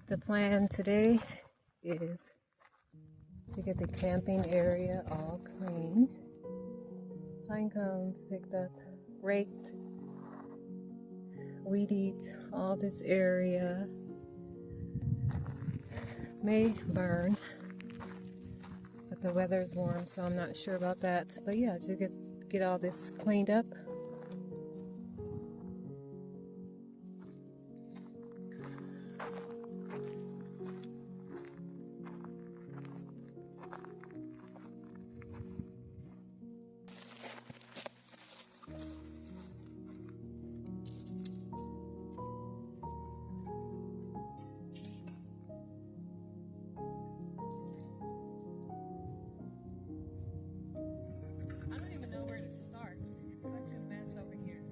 The plan today is to get the camping area all clean. Pine cones picked up, raked, weed eats all this area. May burn, but the weather is warm, so I'm not sure about that. But yeah, to get all this cleaned up. I don't even know where to start. It's such a mess over here.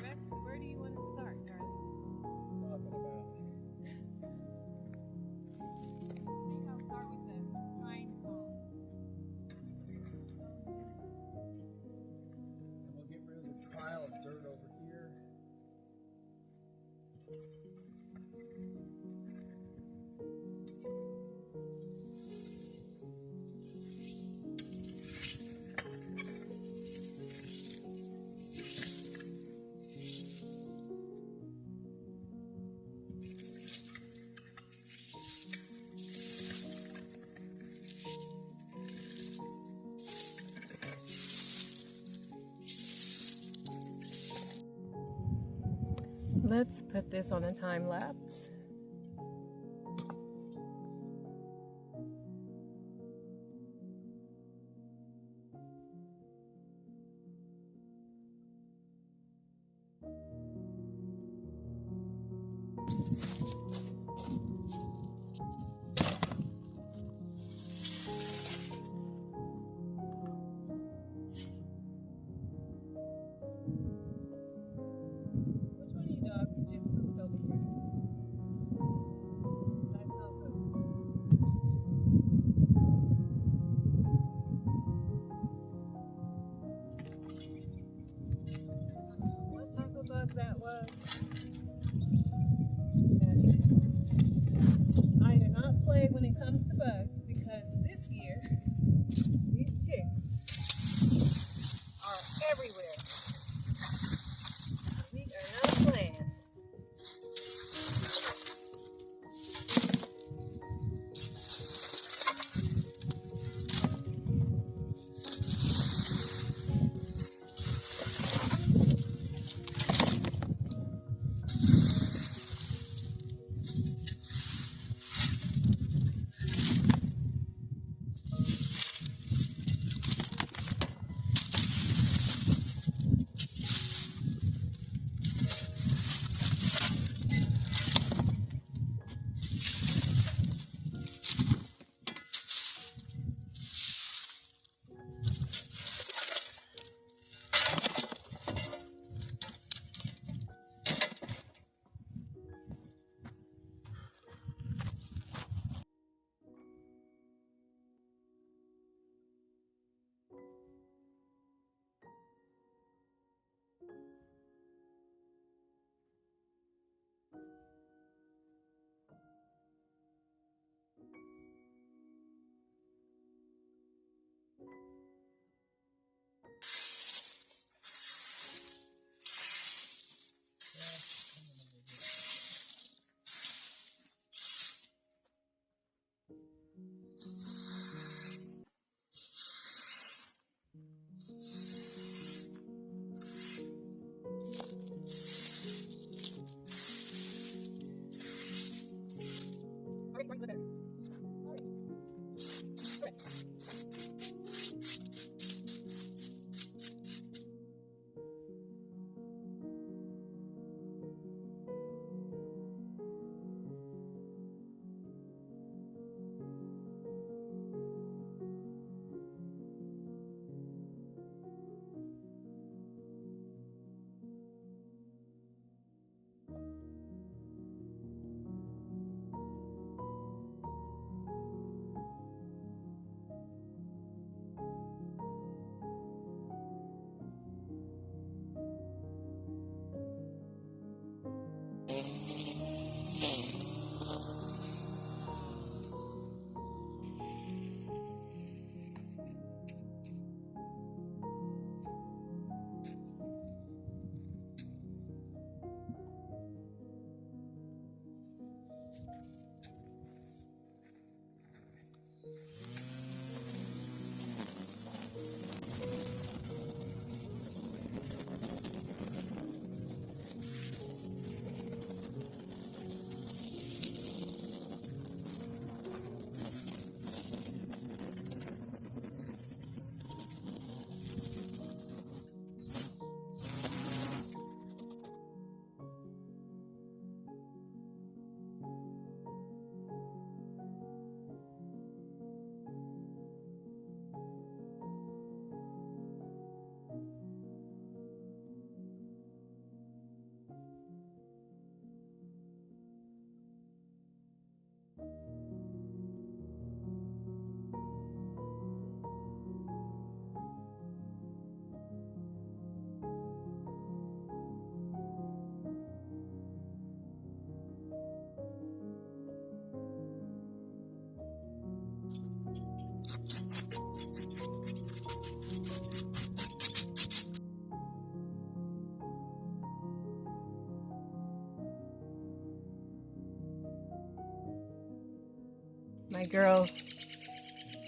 Rex, where do you want to start, darling? Talking about. I think I'll start with the pine cones. And we'll get rid of the pile of dirt over here. Let's put this on a time lapse. Dogs just moved over here. That's not good. What type of bug that was? I do not play when it comes to bugs because this year these ticks are everywhere. We are not playing.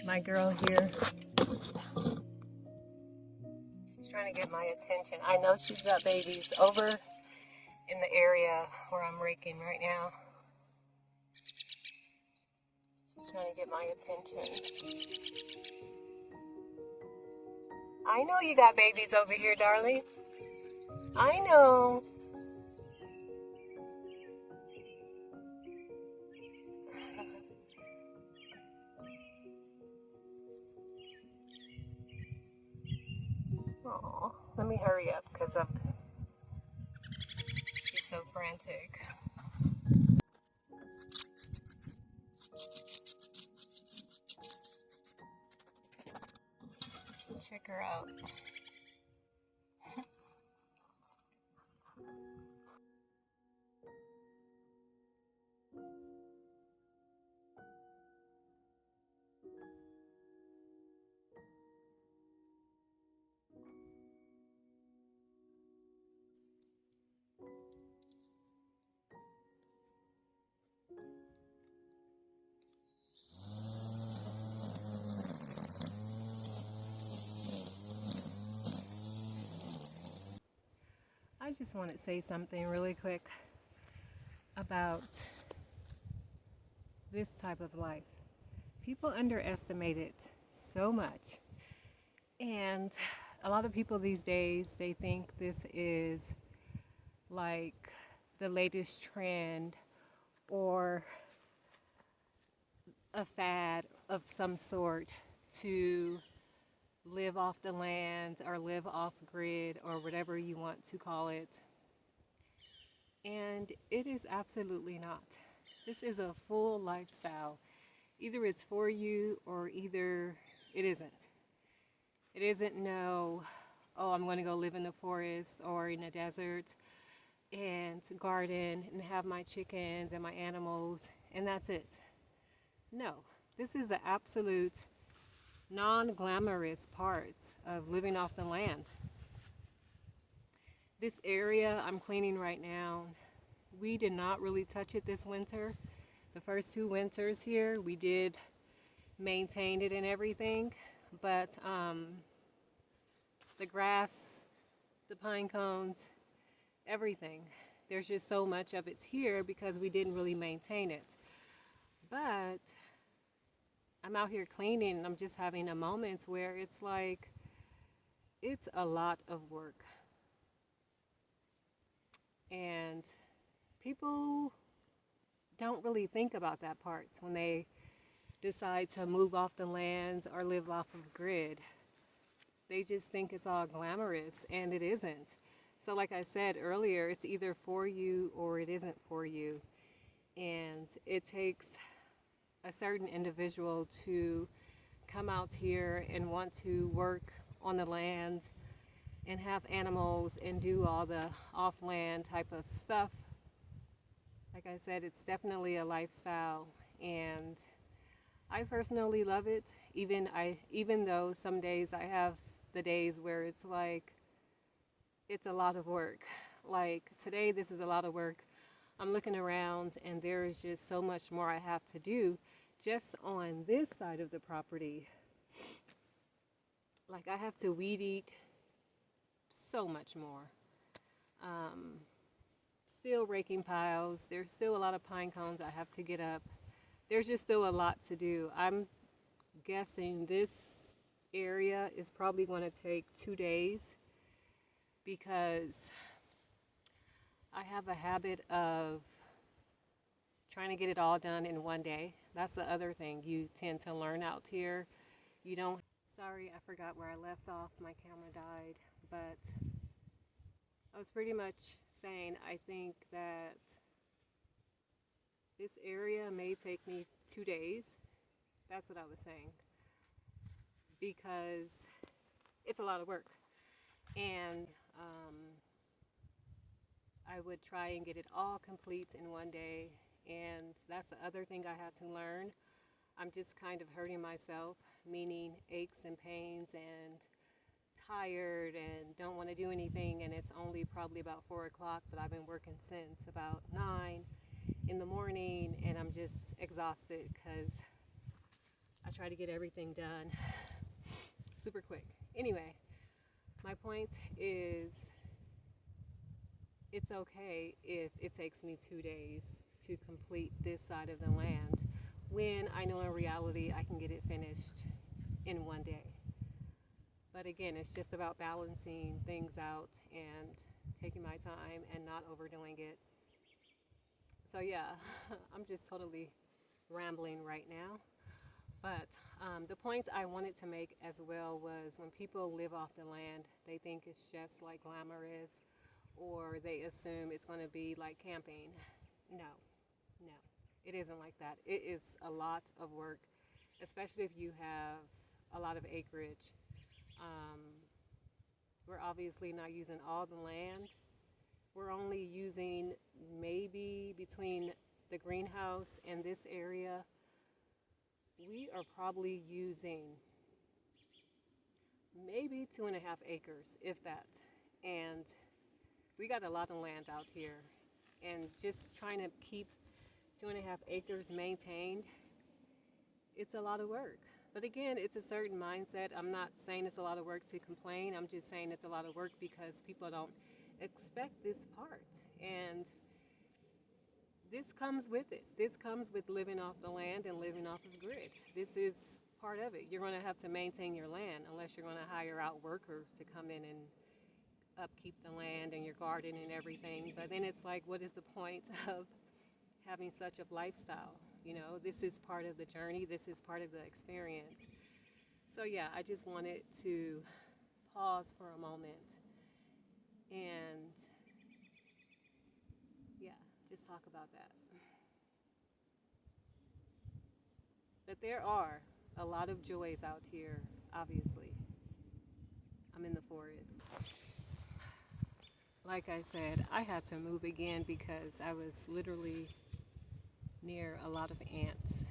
my girl here. She's trying to get my attention. I know she's got babies over in the area where I'm raking right now. She's trying to get my attention. I know you got babies over here, darling. I know. Aw, let me hurry up because she's so frantic. Check her out. I just want to say something really quick about this type of life. People underestimate it so much. And a lot of people these days, they think this is like the latest trend or a fad of some sort to live off the land or live off grid or whatever you want to call it. And it is absolutely not. This is a full lifestyle. Either it's for you or either it isn't. It isn't no, oh, I'm going to go live in the forest or in a desert and garden and have my chickens and my animals and that's it. No, this is the absolute non-glamorous parts of living off the land. This area I'm cleaning right now, we did not really touch it this winter. The first 2 winters here, we did maintain it and everything, but the grass, the pine cones, everything, there's just so much of it here because we didn't really maintain it. But I'm out here cleaning and I'm just having a moment where it's like, it's a lot of work. And people don't really think about that part when they decide to move off the land or live off of grid. They just think it's all glamorous and it isn't. So like I said earlier, it's either for you or it isn't for you. And it takes a certain individual to come out here and want to work on the land and have animals and do all the off-land type of stuff. Like I said, it's definitely a lifestyle and I personally love it. Even though some days I have the days where it's like it's a lot of work. Like today, this is a lot of work. I'm looking around and there is just so much more I have to do just on this side of the property. Like I have to weed eat so much more. Still raking piles. There's still a lot of pine cones I have to get up. There's just still a lot to do. I'm guessing this area is probably going to take 2 days because I have a habit of trying to get it all done in 1 day. That's the other thing you tend to learn out here. You don't, sorry, I forgot where I left off. My camera died, but I was pretty much saying I think that this area may take me 2 days. That's what I was saying. Because it's a lot of work. And I would try and get it all complete in 1 day. And that's the other thing I had to learn. I'm just kind of hurting myself, meaning aches and pains and tired and don't want to do anything. And it's only probably about 4 o'clock, but I've been working since about 9 in the morning and I'm just exhausted because I try to get everything done super quick. Anyway, my point is it's okay if it takes me 2 days to complete this side of the land when I know in reality I can get it finished in one day. But again, it's just about balancing things out and taking my time and not overdoing it. So, yeah, I'm just totally rambling right now. But the point I wanted to make as well was when people live off the land, they think it's just like glamorous or they assume it's going to be like camping. No, no, it isn't like that. It is a lot of work, especially if you have a lot of acreage. Um, we're obviously not using all the land. We're only using maybe between the greenhouse and this area, we are probably using maybe 2.5 acres, if that. And we got a lot of land out here. And just trying to keep 2.5 acres maintained, it's a lot of work. But again, it's a certain mindset. I'm not saying it's a lot of work to complain. I'm just saying it's a lot of work because people don't expect this part. And this comes with it. This comes with living off the land and living off of grid. This is part of it. You're going to have to maintain your land unless you're going to hire out workers to come in and upkeep the land and your garden and everything. But then it's like, what is the point of having such a lifestyle? You know, this is part of the journey. This is part of the experience. So yeah, I just wanted to pause for a moment and yeah, just talk about that. But there are a lot of joys out here, obviously. I'm in the forest. Like I said, I had to move again because I was literally near a lot of ants.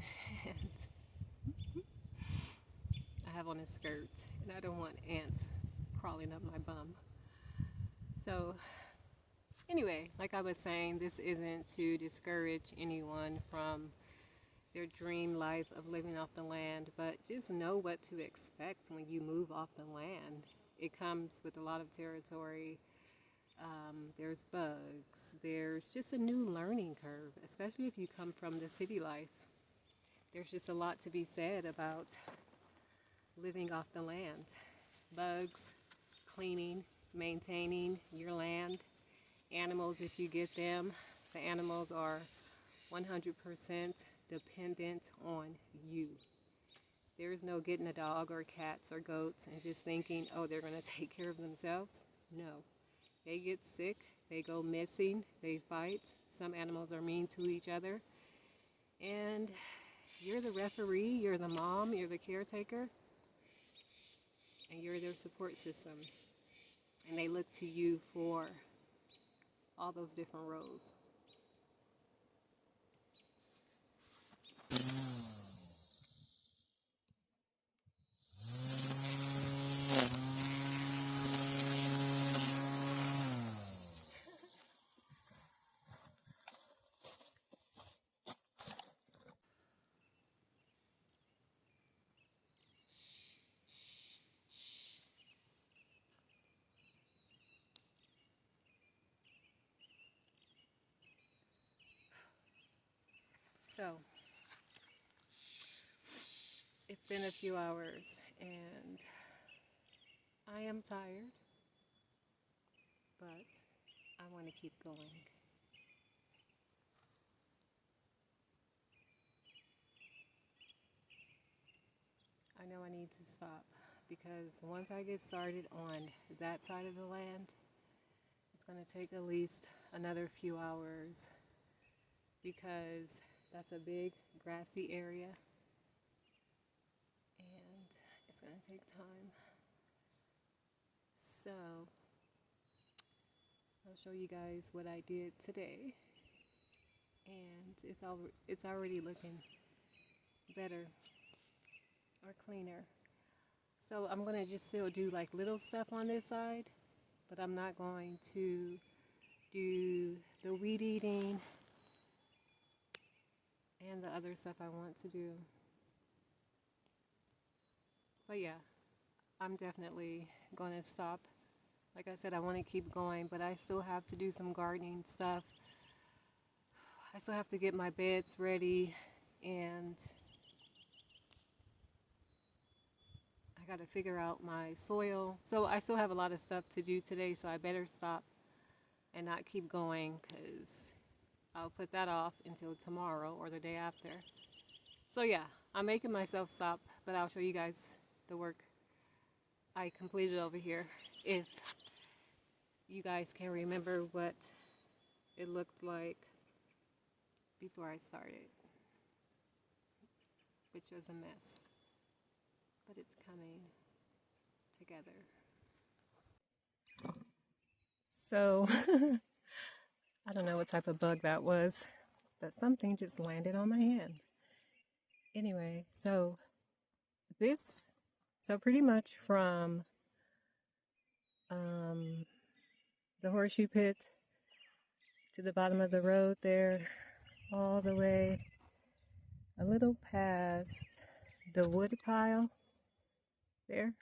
And I have on a skirt, and I don't want ants crawling up my bum. So, anyway, like I was saying, this isn't to discourage anyone from their dream life of living off the land, but just know what to expect when you move off the land. It comes with a lot of territory. There's bugs. There's just a new learning curve, especially if you come from the city life. There's just a lot to be said about living off the land. Bugs, cleaning, maintaining your land, animals if you get them. The animals are 100% dependent on you. There is no getting a dog or cats or goats and just thinking, oh, they're going to take care of themselves. No. They get sick, they go missing, they fight. Some animals are mean to each other. And you're the referee, you're the mom, you're the caretaker, and you're their support system. And they look to you for all those different roles. So, it's been a few hours and I am tired, but I want to keep going. I know I need to stop because once I get started on that side of the land, it's going to take at least another few hours because that's a big grassy area and it's going to take time. So I'll show you guys what I did today, and it's already looking better or cleaner. So I'm going to just still do like little stuff on this side, but I'm not going to do the weed eating and the other stuff I want to do. But yeah, I'm definitely going to stop. Like I said, I want to keep going, but I still have to do some gardening stuff. I still have to get my beds ready, and I got to figure out my soil. So I still have a lot of stuff to do today, so I better stop and not keep going, because I'll put that off until tomorrow or the day after. So yeah, I'm making myself stop, but I'll show you guys the work I completed over here, if you guys can remember what it looked like before I started, which was a mess, but it's coming together. So I don't know what type of bug that was, but something just landed on my hand. Anyway, so pretty much from the horseshoe pit to the bottom of the road there, all the way a little past the wood pile there.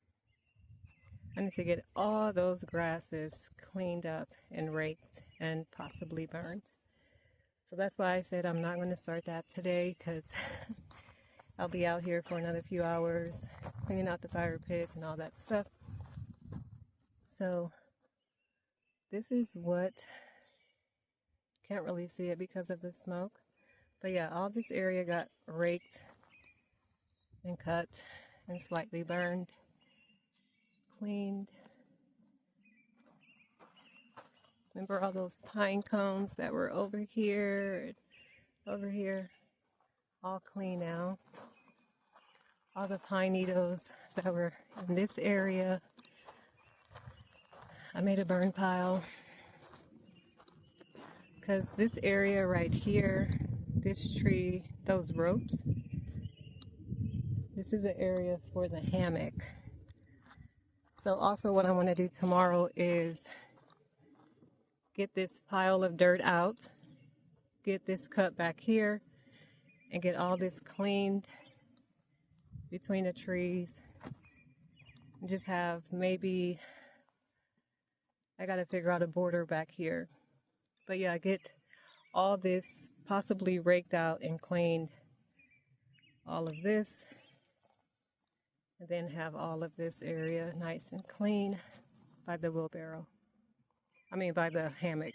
I need to get all those grasses cleaned up and raked and possibly burned. So that's why I said I'm not going to start that today, because I'll be out here for another few hours cleaning out the fire pits and all that stuff. So this is what, can't really see it because of the smoke, but yeah, all this area got raked and cut and slightly burned, cleaned. Remember all those pine cones that were over here, all clean now. All the pine needles that were in this area, I made a burn pile, because this area right here, this tree, those ropes, this is an area for the hammock. So also what I want to do tomorrow is get this pile of dirt out, get this cut back here, and get all this cleaned between the trees. And just have, maybe, I gotta figure out a border back here. But yeah, get all this possibly raked out and cleaned, all of this, and then have all of this area nice and clean by the wheelbarrow. By the hammock.